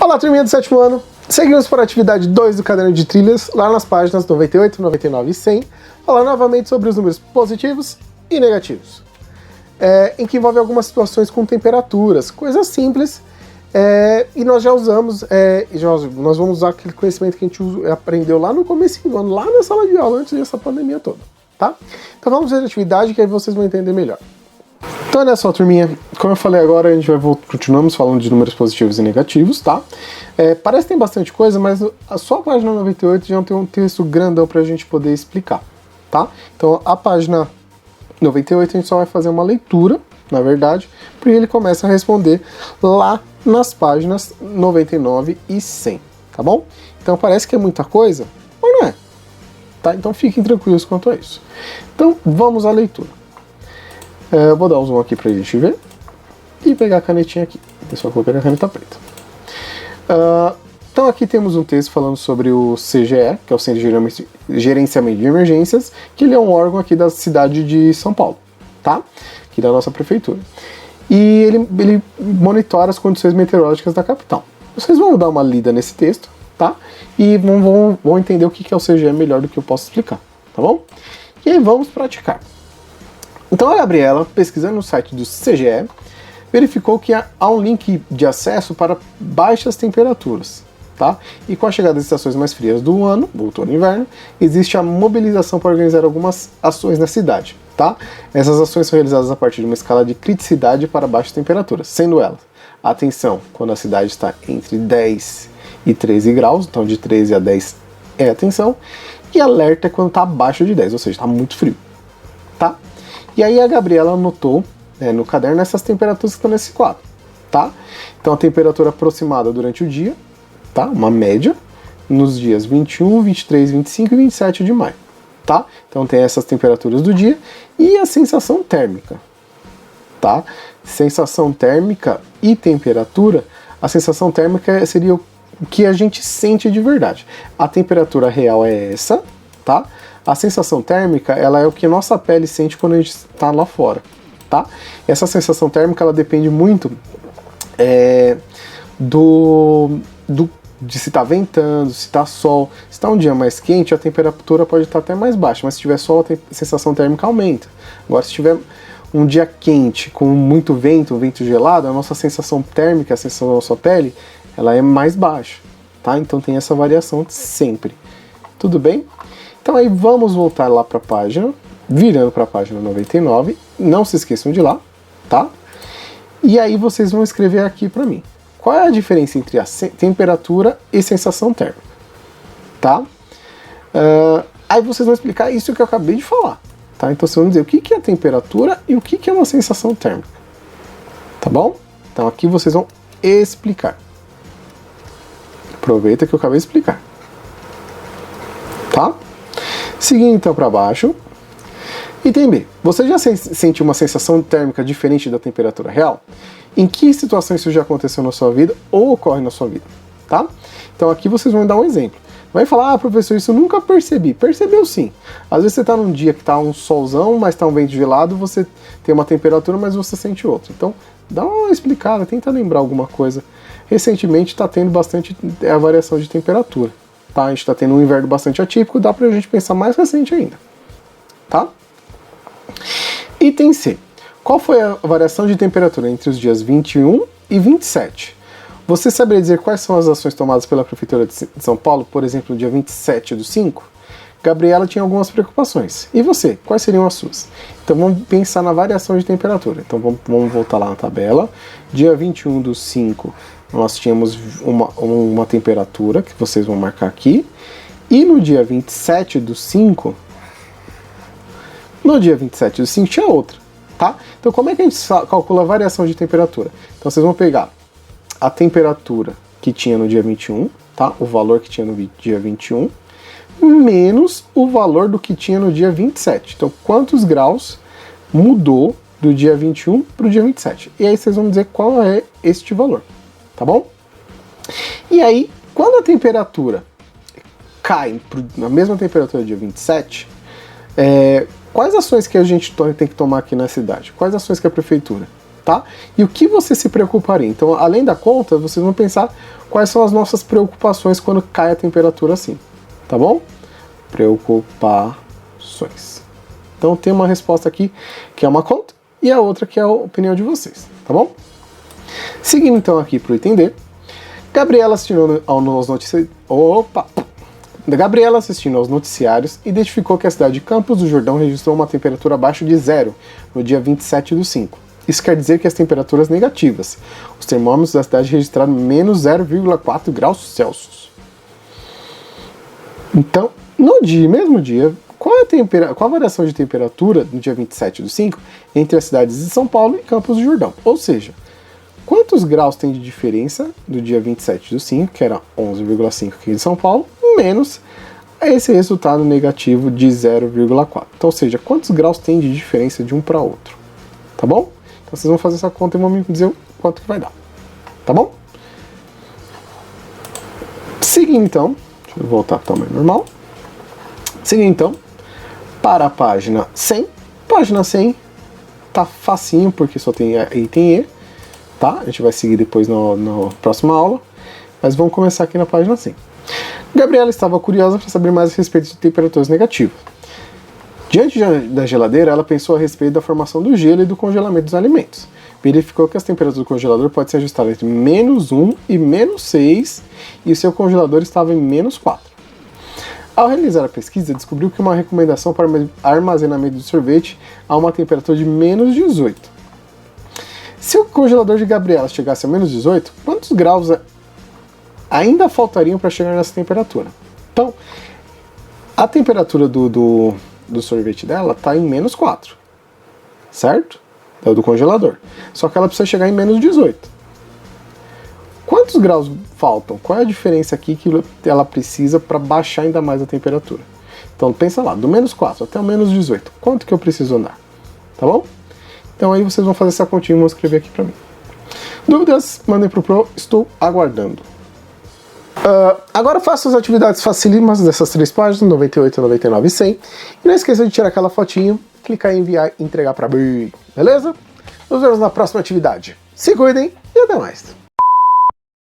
Olá, turminha do sétimo ano. Seguimos para a atividade 2 do caderno de trilhas, lá nas páginas 98, 99 e 100. Falar novamente sobre os números positivos e negativos. Em que envolve algumas situações com temperaturas, coisas simples. E nós já usamos, nós vamos usar aquele conhecimento que a gente aprendeu lá no começo do ano, lá na sala de aula, antes dessa pandemia toda, tá? Então vamos ver a atividade que aí vocês vão entender melhor. Então olha só, turminha, como eu falei agora, a gente continuamos falando de números positivos e negativos, tá? Parece que tem bastante coisa, mas só a página 98 já tem um texto grandão pra gente poder explicar, tá? Então a página 98 a gente só vai fazer uma leitura, na verdade, porque ele começa a responder lá nas páginas 99 e 100, tá bom? Então parece que é muita coisa, mas não é, tá? Então fiquem tranquilos quanto a isso. Então vamos à leitura. Eu vou dar um zoom aqui pra gente ver e pegar a canetinha aqui. Eu só vou pegar a caneta preta. Então aqui temos um texto falando sobre o CGE, que é o Centro de Gerenciamento de Emergências, que ele é um órgão aqui da cidade de São Paulo, tá? Aqui da nossa prefeitura. E ele monitora as condições meteorológicas da capital. Vocês vão dar uma lida nesse texto, tá? E vão entender o que é o CGE melhor do que eu posso explicar, tá bom? E aí vamos praticar. Então a Gabriela, pesquisando no site do CGE, verificou que há um link de acesso para baixas temperaturas, tá? E com a chegada das estações mais frias do ano, outono e inverno, existe a mobilização para organizar algumas ações na cidade, tá? Essas ações são realizadas a partir de uma escala de criticidade para baixas temperaturas, sendo elas: atenção, quando a cidade está entre 10 e 13 graus, então de 13 a 10 é atenção, e alerta é quando está abaixo de 10, ou seja, está muito frio, tá? E aí a Gabriela anotou no caderno essas temperaturas que estão nesse quadro, tá? Então a temperatura aproximada durante o dia, tá? Uma média, nos dias 21, 23, 25 e 27 de maio, tá? Então tem essas temperaturas do dia e a sensação térmica, tá? Sensação térmica e temperatura, a sensação térmica seria o que a gente sente de verdade. A temperatura real é essa, tá? A sensação térmica, ela é o que a nossa pele sente quando a gente está lá fora, tá? Essa sensação térmica, ela depende muito de se está ventando, se está sol. Se está um dia mais quente, a temperatura pode estar até mais baixa, mas se tiver sol, a sensação térmica aumenta. Agora, se tiver um dia quente, com muito vento, um vento gelado, a nossa sensação térmica, a sensação da nossa pele, ela é mais baixa, tá? Então tem essa variação sempre. Tudo bem? Então aí vamos voltar lá para a página, virando para a página 99, não se esqueçam de ir lá, tá? E aí vocês vão escrever aqui para mim. Qual é a diferença entre a temperatura e sensação térmica, tá? Aí vocês vão explicar isso que eu acabei de falar, tá? Então vocês vão dizer o que é a temperatura e o que é uma sensação térmica, tá bom? Então aqui vocês vão explicar. Aproveita que eu acabei de explicar, tá? Seguindo então para baixo, item B. Você já sentiu uma sensação térmica diferente da temperatura real? Em que situações isso já aconteceu na sua vida ou ocorre na sua vida? Tá? Então aqui vocês vão dar um exemplo. Vai falar, professor, isso eu nunca percebi. Percebeu sim. Às vezes você está num dia que está um solzão, mas está um vento gelado, você tem uma temperatura, mas você sente outra. Então dá uma explicada, tenta lembrar alguma coisa. Recentemente está tendo bastante a variação de temperatura. Tá? A gente está tendo um inverno bastante atípico, dá pra gente pensar mais recente ainda. Tá? Item C. Qual foi a variação de temperatura entre os dias 21 e 27? Você saberia dizer quais são as ações tomadas pela Prefeitura de São Paulo, por exemplo, no dia 27/5? Gabriela tinha algumas preocupações. E você? Quais seriam as suas? Então vamos pensar na variação de temperatura. Então vamos voltar lá na tabela. Dia 21/5, nós tínhamos uma temperatura, que vocês vão marcar aqui. E no dia 27/5, tinha outra, tá? Então como é que a gente calcula a variação de temperatura? Então vocês vão pegar a temperatura que tinha no dia 21, tá? O valor que tinha no dia 21, menos o valor do que tinha no dia 27. Então quantos graus mudou do dia 21 para o dia 27? E aí vocês vão dizer qual é este valor, tá bom? E aí, quando a temperatura cai na mesma temperatura do dia 27, quais ações que a gente tem que tomar aqui na cidade? Quais ações que a prefeitura? tá? E o que você se preocuparia? Então, além da conta, vocês vão pensar quais são as nossas preocupações quando cai a temperatura assim, tá bom? Preocupações. Então, tem uma resposta aqui que é uma conta e a outra que é a opinião de vocês, tá bom? Seguindo então aqui para o item D, Gabriela assistindo aos noticiários identificou que a cidade de Campos do Jordão registrou uma temperatura abaixo de zero no dia 27/5. Isso quer dizer que as temperaturas negativas. Os termômetros da cidade registraram menos 0,4 graus Celsius. Então, no mesmo dia, qual a variação de temperatura no dia 27/5 entre as cidades de São Paulo e Campos do Jordão? Ou seja, quantos graus tem de diferença do dia 27/5, que era 11,5 aqui em São Paulo, menos esse resultado negativo de 0,4. Então, ou seja, quantos graus tem de diferença de um para outro? Tá bom? Então vocês vão fazer essa conta e vão me dizer o quanto que vai dar. Tá bom? Seguindo então, deixa eu voltar para o tamanho normal. Seguindo então, para a página 100. Página 100 tá facinho, porque só tem item E, tá? A gente vai seguir depois na próxima aula, mas vamos começar aqui na página 100. Gabriela estava curiosa para saber mais a respeito de temperaturas negativas. Diante da geladeira, ela pensou a respeito da formação do gelo e do congelamento dos alimentos. Verificou que as temperaturas do congelador podem ser ajustadas entre -1 e -6 e o seu congelador estava em -4. Ao realizar a pesquisa, descobriu que uma recomendação para armazenamento de sorvete a uma temperatura de -18. Se o congelador de Gabriela chegasse a -18, quantos graus ainda faltariam para chegar nessa temperatura? Então, a temperatura do sorvete dela está em -4, certo? É o do congelador. Só que ela precisa chegar em -18. Quantos graus faltam? Qual é a diferença aqui que ela precisa para baixar ainda mais a temperatura? Então pensa lá, do -4 até o -18, quanto que eu preciso andar? Tá bom? Então aí vocês vão fazer essa continha e vão escrever aqui para mim. Dúvidas? Mandem pro Pro, estou aguardando. Agora faça as atividades facílimas dessas 3 páginas, 98, 99 e 100. E não esqueça de tirar aquela fotinho, clicar em enviar e entregar para mim, beleza? Nos vemos na próxima atividade. Se cuidem e até mais.